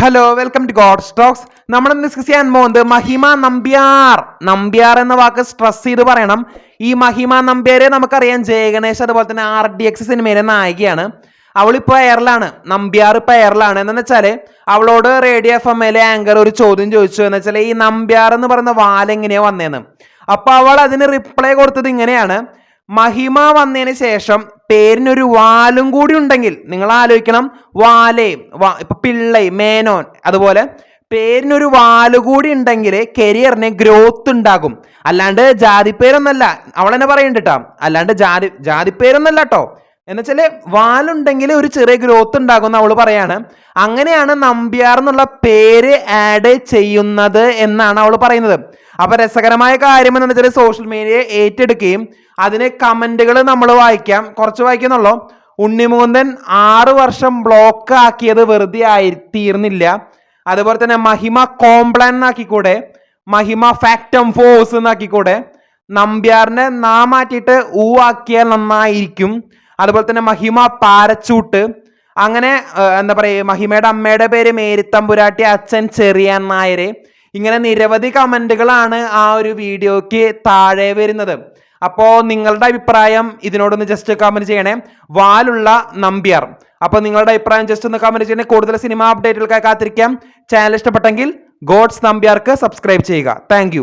Hello welcome to God stocks. നമ്മൾ discuss ചെയ്യാൻ പോകുന്നത് മഹിമ നമ്പ്യാർ. നമ്പ്യാർ എന്ന വാക്ക് സ്ട്രെസ് ചെയ്ത് പറയണം. ഈ മഹിമ നമ്പ്യാരെ നമുക്കറിയാം, ജയഗണേഷ് അതുപോലെ തന്നെ RDX സിനിമയിലെ നായികയാണ്. അവളിപ്പോൾ എയറിലാണ്, നമ്പ്യാർ ഇപ്പോൾ എയറിലാണ്. എന്താണെന്ന് വെച്ചാൽ അവളോട് റേഡിയോ FM ആങ്കർ ഒരു ചോദ്യം ചോദിച്ചു. എന്ന് വെച്ചാൽ ഈ നമ്പ്യാർ എന്ന് പറയുന്ന വാലെങ്ങനെയാണ് വന്നതെന്ന്. അപ്പോൾ അവൾ അതിന് റിപ്ലൈ കൊടുത്തത് ഇങ്ങനെയാണ്: മഹിമ വന്നതിന് ശേഷം പേരിനൊരു വാലും കൂടി ഉണ്ടെങ്കിൽ, നിങ്ങൾ ആലോചിക്കണം, വാലേ ഇപ്പൊ പിള്ളൈ, മേനോൻ, അതുപോലെ പേരിനൊരു വാല് കൂടി ഉണ്ടെങ്കിൽ കരിയറിന് ഗ്രോത്ത് ഉണ്ടാകും. അല്ലാണ്ട് ജാതിപ്പേരൊന്നല്ല. അവൾ തന്നെ പറയുന്നുണ്ട് കേട്ടോ, അല്ലാണ്ട് ജാതിപ്പേരൊന്നല്ല കേട്ടോ. എന്നുവെച്ചാല് വാലുണ്ടെങ്കിൽ ഒരു ചെറിയ ഗ്രോത്ത് ഉണ്ടാകും എന്ന് അവൾ പറയാണ്. അങ്ങനെയാണ് നമ്പ്യാർ എന്നുള്ള പേര് ആഡ് ചെയ്യുന്നത് എന്നാണ് അവൾ പറയുന്നത്. അപ്പൊ രസകരമായ കാര്യം എന്താണെന്ന് വെച്ചാൽ സോഷ്യൽ മീഡിയ ഏറ്റെടുക്കുകയും അതിന് കമന്റുകൾ നമ്മൾ വായിക്കാം, കുറച്ച് വായിക്കുന്നുള്ളൂ. ഉണ്ണിമുകുന്ദൻ 6 വർഷം ബ്ലോക്ക് ആക്കിയത് വെറുതെ തീർന്നില്ല. അതുപോലെ തന്നെ മഹിമ കോംപ്ലാൻ എന്നാക്കിക്കൂടെ, മഹിമ ഫാക്ടം ഫോഴ്സ് എന്നാക്കിക്കൂടെ, നമ്പ്യാറിനെ മാറ്റിയിട്ട് ആക്കിയാൽ നന്നായിരിക്കും. അതുപോലെ തന്നെ മഹിമ പാരച്ചൂട്ട്, അങ്ങനെ എന്താ പറയുക, മഹിമയുടെ അമ്മയുടെ പേര് മേരിത്തമ്പുരാട്ടി, അച്ഛൻ ചെറിയാൻ നായർ. ഇങ്ങനെ നിരവധി കമന്റുകളാണ് ആ ഒരു വീഡിയോക്ക് താഴെ വരുന്നത്. അപ്പോൾ നിങ്ങളുടെ അഭിപ്രായം ഇതിനോടൊന്ന് ജസ്റ്റ് കമന്റ് ചെയ്യണേ, വാലുള്ള നമ്പ്യാർ. അപ്പോൾ നിങ്ങളുടെ അഭിപ്രായം ജസ്റ്റ് ഒന്ന് കമന്റ് ചെയ്യണേ. കൂടുതൽ സിനിമ അപ്ഡേറ്റുകൾക്കായി കാത്തിരിക്കാം. ചാനൽ ഇഷ്ടപ്പെട്ടെങ്കിൽ ഗോഡ്സ് നമ്പ്യാർക്ക് സബ്സ്ക്രൈബ് ചെയ്യുക. താങ്ക്